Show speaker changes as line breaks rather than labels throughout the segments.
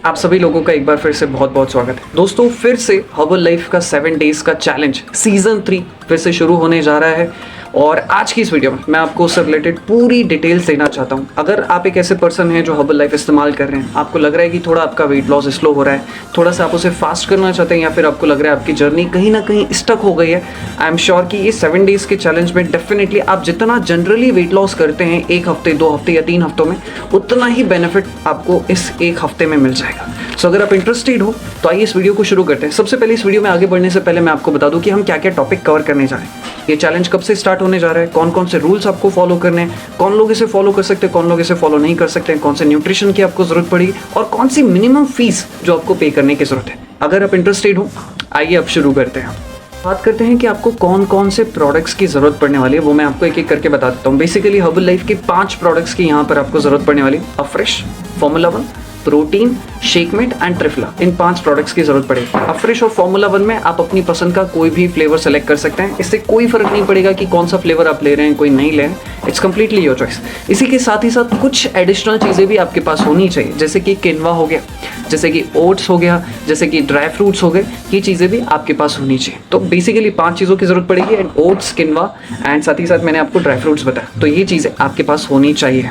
आप सभी लोगों का एक बार फिर से बहुत बहुत स्वागत है दोस्तों। फिर से हर्बल लाइफ का 7 डेज का चैलेंज सीजन 3 फिर से शुरू होने जा रहा है और आज की इस वीडियो में मैं आपको उससे रिलेटेड पूरी डिटेल्स देना चाहता हूं। अगर आप एक ऐसे पर्सन हैं जो हर्बल लाइफ इस्तेमाल कर रहे हैं, आपको लग रहा है कि थोड़ा आपका वेट लॉस स्लो हो रहा है, थोड़ा सा आप उसे फास्ट करना चाहते हैं, या फिर आपको लग रहा है आपकी जर्नी कहीं ना कहीं स्टक हो गई है, आई एम श्योर कि ये 7 डेज के चैलेंज में डेफिनेटली आप जितना जनरली वेट लॉस करते हैं 1 हफ्ते 2 हफ्ते या 3 हफ्तों में, उतना ही बेनिफिट आपको इस 1 हफ्ते में मिल जाएगा। सो अगर आप इंटरेस्टेड हो तो आइए इस वीडियो को शुरू करते हैं। सबसे पहले इस वीडियो में आगे बढ़ने से पहले मैं आपको बता दूं कि हम क्या क्या टॉपिक कवर करने जा रहे हैं, ये चैलेंज कब से स्टार्ट होने जा रहा है, कौन कौन से रूल्स आपको फॉलो करने हैं, कौन लोग इसे फॉलो कर सकते हैं, कौन लोग इसे फॉलो नहीं कर सकते हैं, कौन से न्यूट्रिशन की आपको जरूरत पड़ेगी और कौन सी मिनिमम फीस जो आपको पे करने की जरूरत है। अगर आप इंटरेस्टेड हो आइए अब शुरू करते हैं। बात करते हैं कि आपको कौन कौन से प्रोडक्ट्स की ज़रूरत पड़ने वाली है, वो मैं आपको एक एक करके बता देता हूँ। बेसिकली हर्बल लाइफ के 5 प्रोडक्ट्स की यहाँ पर आपको ज़रूरत पड़ने वाली है। Afresh, formula 1, protein, Shakemate and Triphala, in 5 products की जरूरत पड़ेगी। अफ्रेश और फॉर्मूला 1 में आप अपनी पसंद का कोई भी फ्लेवर सेलेक्ट कर सकते हैं, इससे कोई फर्क नहीं पड़ेगा कि कौन सा फ्लेवर आप ले रहे हैं, कोई नहीं ले रहे हैं, इट्स कंप्लीटली योर चॉइस। इसी के साथ ही साथ कुछ एडिशनल चीज़ें भी आपके पास होनी चाहिए, जैसे कि किनवा हो गया, जैसे कि ओट्स हो गया, जैसे कि ड्राई फ्रूट्स हो गए, ये चीज़ें भी आपके पास होनी चाहिए। तो बेसिकली 5 चीज़ों की जरूरत पड़ेगी, एंड ओट्स, किनवा एंड साथ ही साथ मैंने आपको ड्राई फ्रूट्स बताया, तो ये चीज़ें आपके पास होनी चाहिए।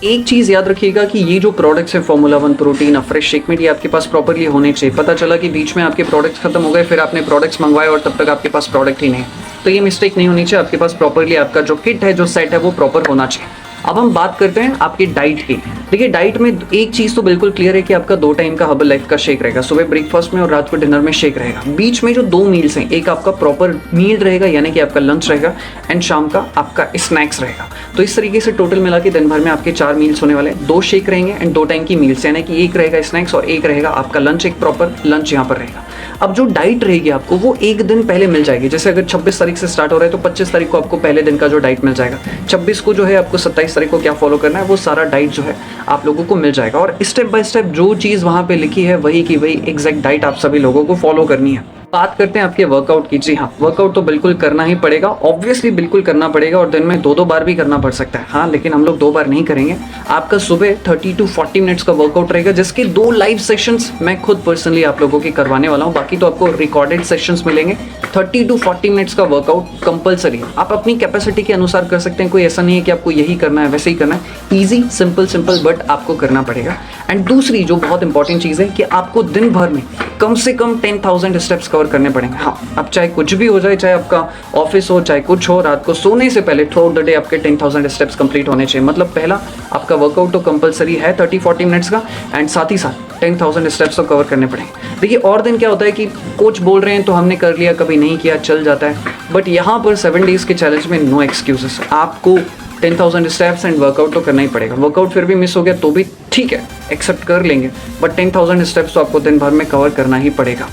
एक चीज़ याद रखिएगा कि ये जो प्रोडक्ट्स है फॉर्मूला 1, प्रोटीन, अफ्रेश, शेकमेट, ये आपके पास प्रॉपरली होने चाहिए। पता चला कि बीच में आपके प्रोडक्ट्स खत्म हो गए, फिर आपने प्रोडक्ट्स मंगवाए और तब तक आपके पास प्रोडक्ट ही नहीं, तो ये मिस्टेक नहीं होनी चाहिए। आपके पास प्रॉपरली आपका जो किट है, जो सेट है, वो प्रॉपर होना चाहिए। अब हम बात करते हैं आपकी डाइट की। देखिए डाइट में एक चीज़ तो बिल्कुल क्लियर है कि आपका 2 टाइम का हर्बल लाइफ का शेक रहेगा, सुबह ब्रेकफास्ट में और रात को डिनर में शेक रहेगा। बीच में जो 2 मील्स हैं, एक आपका प्रॉपर मील रहेगा यानी कि आपका लंच रहेगा, एंड शाम का आपका स्नैक्स रहेगा। तो इस तरीके से टोटल मिला के दिन भर में आपके 4 मील्स होने वाले हैं। 2 शेक रहेंगे एंड 2 टाइम की मील्स, यानी कि एक रहेगा स्नैक्स और एक रहेगा आपका लंच, एक प्रॉपर लंच यहाँ पर रहेगा। अब जो डाइट रहेगी आपको वो एक दिन पहले मिल जाएगी। जैसे अगर 26 तारीख से स्टार्ट हो रहा है तो 25 तारीख को आपको पहले दिन का जो डाइट मिल जाएगा। 26 को जो है आपको 27 तारीख को क्या फॉलो करना है, वो सारा डाइट जो है आप लोगों को मिल जाएगा, और स्टेप बाय स्टेप जो चीज़ वहाँ पे लिखी है वही की वही एग्जैक्ट डाइट आप सभी लोगों को फॉलो करनी है। बात करते हैं आपके वर्कआउट की। जी हाँ, वर्कआउट तो बिल्कुल करना ही पड़ेगा, ऑब्वियसली बिल्कुल करना पड़ेगा, और दिन में 2-2 बार भी करना पड़ सकता है। हाँ, लेकिन हम लोग 2 बार नहीं करेंगे। आपका सुबह 30 to 40 मिनट्स का वर्कआउट रहेगा, जिसके 2 लाइव सेशंस मैं खुद पर्सनली आप लोगों की करवाने वाला हूँ। बाकी तो आपको रिकॉर्डेड सेशंस मिलेंगे। 30 to 40 मिनट्स का वर्कआउट कंपलसरी है। आप अपनी कैपेसिटी के अनुसार कर सकते हैं, कोई ऐसा नहीं है कि आपको यही करना है वैसे ही करना है। ईजी, सिंपल बट आपको करना पड़ेगा। एंड दूसरी जो बहुत इंपॉर्टेंट चीज़ है कि आपको दिन भर में कम से कम 10,000 स्टेप्स कवर करने पड़ेंगे। हाँ, अब चाहे कुछ भी हो जाए, चाहे आपका ऑफिस हो, चाहे कुछ हो, रात को सोने से पहले थ्रू आउट द डे आपके 10,000 स्टेप्स कंप्लीट होने चाहिए। मतलब पहला आपका वर्कआउट तो कंपलसरी है 30-40 मिनट्स का, एंड साथ ही साथ 10,000 स्टेप्स तो कवर करने पड़ेंगे। देखिए और दिन क्या होता है कि कोच बोल रहे हैं तो हमने कर लिया, कभी नहीं किया, चल जाता है। बट यहाँ पर 7 डेज के चैलेंज में नो एक्सक्यूजेस, आपको 10,000 स्टेप्स एंड वर्कआउट तो करना ही पड़ेगा। वर्कआउट फिर भी मिस हो गया तो भी ठीक है, एक्सेप्ट कर लेंगे, बट 10,000 स्टेप्स तो आपको दिन भर में कवर करना ही पड़ेगा।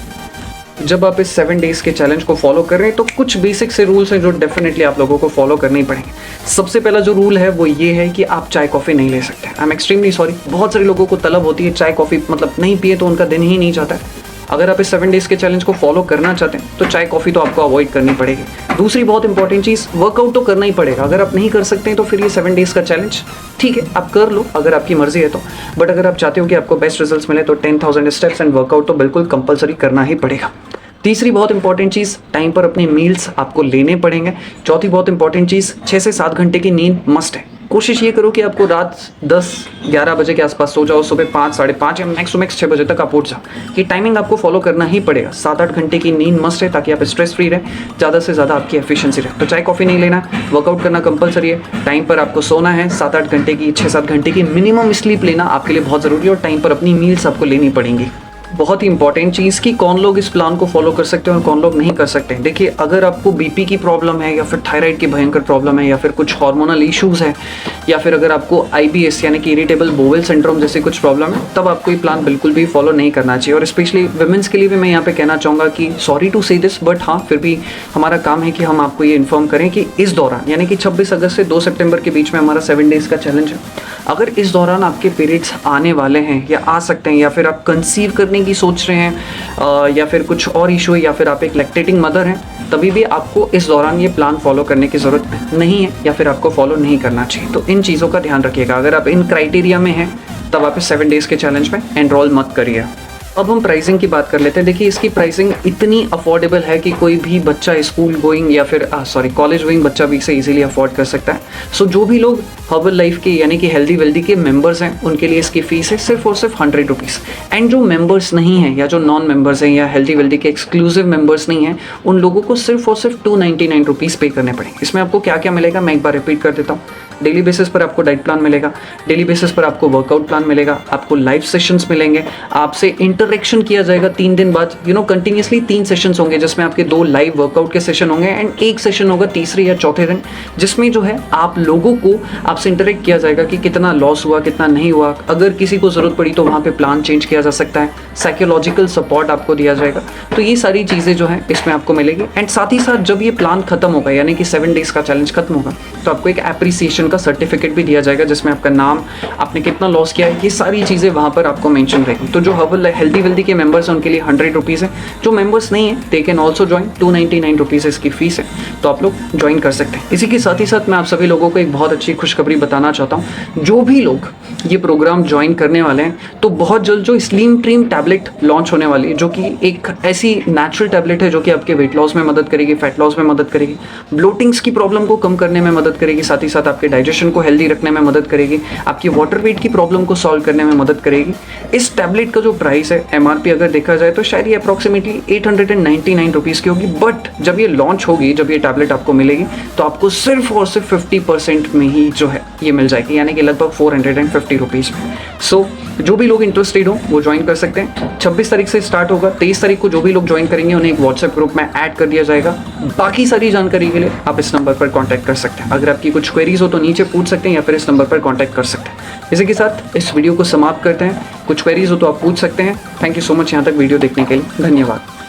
जब आप इस 7 डेज के चैलेंज को फॉलो कर रहे हैं तो कुछ बेसिक से रूल्स हैं जो डेफिनेटली आप लोगों को फॉलो करने ही पड़ेंगे। सबसे पहला जो रूल है वो ये है कि आप चाय कॉफ़ी नहीं ले सकते। आई एम एक्सट्रीमली सॉरी, बहुत सारे लोगों को तलब होती है चाय कॉफ़ी, मतलब नहीं पिए तो उनका दिन ही नहीं जाता है। अगर आप इस 7 डेज के चैलेंज को फॉलो करना चाहते हैं तो चाय कॉफ़ी तो आपको अवॉइड करनी पड़ेगी। दूसरी बहुत इंपॉर्टेंट चीज़, वर्कआउट तो करना ही पड़ेगा। अगर आप नहीं कर सकते हैं तो फिर ये 7 डेज का चैलेंज ठीक है, आप कर लो अगर आपकी मर्जी है तो, बट अगर आप चाहते हो कि आपको बेस्ट रिजल्ट्स मिले तो 10,000 स्टेप्स एंड वर्कआउट तो बिल्कुल कंपलसरी करना ही पड़ेगा। तीसरी बहुत इंपॉर्टेंट चीज़, टाइम पर अपने मील्स आपको लेने पड़ेंगे। चौथी बहुत इंपॉर्टेंट चीज़, 6 से 7 घंटे की नींद मस्ट है। कोशिश ये करो कि आपको रात 10-11 बजे के आसपास सो जाओ, सुबह 5-5:30 या मैक्स टू मैक्स 6 बजे तक आप उठ जाओ। ये टाइमिंग आपको फॉलो करना ही पड़ेगा। 7-8 घंटे की नींद मस्ट है ताकि आप स्ट्रेस फ्री रहें, ज़्यादा से ज़्यादा आपकी एफिशिएंसी रहे। तो चाय कॉफ़ी नहीं लेना, वर्कआउट करना कंपलसरी है, टाइम पर आपको सोना है, 7-8 घंटे की 6-7 घंटे की मिनिमम स्लीप लेना आपके लिए बहुत ज़रूरी है, और टाइम पर अपनी मील्स आपको लेनी पड़ेंगी। बहुत ही इंपॉर्टेंट चीज़ कि कौन लोग इस प्लान को फॉलो कर सकते हैं और कौन लोग नहीं कर सकते हैं। देखिए अगर आपको बीपी की प्रॉब्लम है, या फिर थायराइड की भयंकर प्रॉब्लम है, या फिर कुछ हार्मोनल इश्यूज़ है, या फिर अगर आपको IBS यानी कि इरिटेबल बोवेल सिंड्रोम जैसे कुछ प्रॉब्लम है, तब आपको ये प्लान बिल्कुल भी फॉलो नहीं करना चाहिए। और स्पेशली वुमेंस के लिए भी मैं यहाँ पे कहना चाहूँगा कि सॉरी टू से दिस, बट हाँ फिर भी हमारा काम है कि हम आपको ये इन्फॉर्म करें कि इस दौरान यानी कि 26 अगस्त से 2 सितंबर के बीच में हमारा 7 डेज़ का चैलेंज है। अगर इस दौरान आपके पीरियड्स आने वाले हैं या आ सकते हैं, या फिर आप कंसीव करने की सोच रहे हैं, या फिर कुछ और इशू है, या फिर आप एक लैक्टेटिंग मदर हैं, तभी भी आपको इस दौरान ये प्लान फॉलो करने की ज़रूरत नहीं है, या फिर आपको फॉलो नहीं करना चाहिए। तो इन चीज़ों का ध्यान रखिएगा। अगर आप इन क्राइटेरिया में हैं तब आप इस 7 डेज़ के चैलेंज में एनरोल मत करिए। अब हम प्राइसिंग की बात कर लेते हैं। देखिए इसकी प्राइसिंग इतनी अफोर्डेबल है कि कोई भी बच्चा स्कूल गोइंग या फिर कॉलेज गोइंग बच्चा भी इसे इजीली अफोर्ड कर सकता है। सो जो भी लोग हर्बल लाइफ के यानी कि हेल्दी वेल्दी के मेंबर्स हैं उनके लिए इसकी फ़ीस है सिर्फ और सिर्फ 100 रुपीज़। एंड जो मेंबर्स नहीं हैं या जो नॉन मेंबर्स हैं या हेल्दी वेल्दी के एक्सक्लूसिव मेंबर्स नहीं हैं उन लोगों को सिर्फ और सिर्फ 299 रुपीज़ पे करने पड़ेंगे। इसमें आपको क्या क्या मिलेगा मैं एक बार रिपीट कर देता हूँ। डेली बेसिस पर आपको डाइट प्लान मिलेगा, डेली बेसिस पर आपको वर्कआउट प्लान मिलेगा, आपको लाइव सेशंस मिलेंगे, आपसे इंटरेक्शन किया जाएगा 3 दिन बाद, कंटिन्यूसली 3 सेशंस होंगे जिसमें आपके 2 लाइव वर्कआउट के सेशन होंगे एंड 1 सेशन होगा तीसरे या चौथे दिन जिसमें जो है आप लोगों को आपसे इंटरेक्ट किया जाएगा कि कितना लॉस हुआ कितना नहीं हुआ। अगर किसी को ज़रूरत पड़ी तो वहाँ पे प्लान चेंज किया जा सकता है, साइकोलॉजिकल सपोर्ट आपको दिया जाएगा। तो ये सारी चीज़ें जो हैं इसमें आपको मिलेगी। एंड साथ ही साथ जब ये प्लान खत्म होगा यानी कि 7 डेज़ का चैलेंज खत्म होगा तो आपको एक एप्रिसिएशन का सर्टिफिकेट भी दिया जाएगा जिसमें आपका नाम, आपने कितना लॉस किया है, ये सारी चीज़ें वहाँ पर आपको मेंशन रहेगी। तो जो हर्बल हेल्दी वेल्दी के मेंबर्स हैं उनके लिए 100 रुपीज़ है। जो मेंबर्स नहीं है they can also join, 299 rupees इसकी फ़ीस है, तो आप लोग ज्वाइन कर सकते हैं। इसी के साथ ही साथ मैं आप सभी लोगों को एक बहुत अच्छी खुशखबरी बताना चाहता हूँ। जो भी लोग ये प्रोग्राम ज्वाइन करने वाले हैं तो बहुत जल्द जो स्लिम ट्रिम टैबलेट लॉन्च होने वाली है जो कि एक ऐसी नेचुरल टैबलेट है जो कि आपके वेट लॉस में मदद करेगी, फैट लॉस में मदद करेगी, ब्लोटिंग्स की प्रॉब्लम को कम करने में मदद करेगी, साथ ही साथ आपके डाइजेशन को हेल्दी रखने में मदद करेगी, आपकी वाटर वेट की प्रॉब्लम को सॉल्व करने में मदद करेगी। इस टैबलेट का जो प्राइस है MRP अगर देखा जाए तो शायद ये अप्रॉक्सीमेटली 899 रुपीज़ की होगी, बट जब ये लॉन्च होगी, जब ये टैबलेट आपको मिलेगी तो आपको सिर्फ और सिर्फ 50% में ही जो है ये मिल जाएगी यानी कि लगभग 450 रुपीज़ में। सो जो भी लोग इंटरेस्टेड हो वो ज्वाइन कर सकते हैं। 26 तारीख से स्टार्ट होगा, 23 तारीख को जो भी लोग ज्वाइन करेंगे उन्हें एक व्हाट्सएप ग्रुप में ऐड कर दिया जाएगा। बाकी सारी जानकारी के लिए आप इस नंबर पर कांटेक्ट कर सकते हैं। अगर आपकी कुछ क्वेरीज हो तो नीचे पूछ सकते हैं या फिर इस नंबर पर कांटेक्ट कर सकते हैं। इसी के साथ इस वीडियो को समाप्त करते हैं। कुछ क्वेरीज हो तो आप पूछ सकते हैं। थैंक यू सो मच यहाँ तक वीडियो देखने के लिए, धन्यवाद।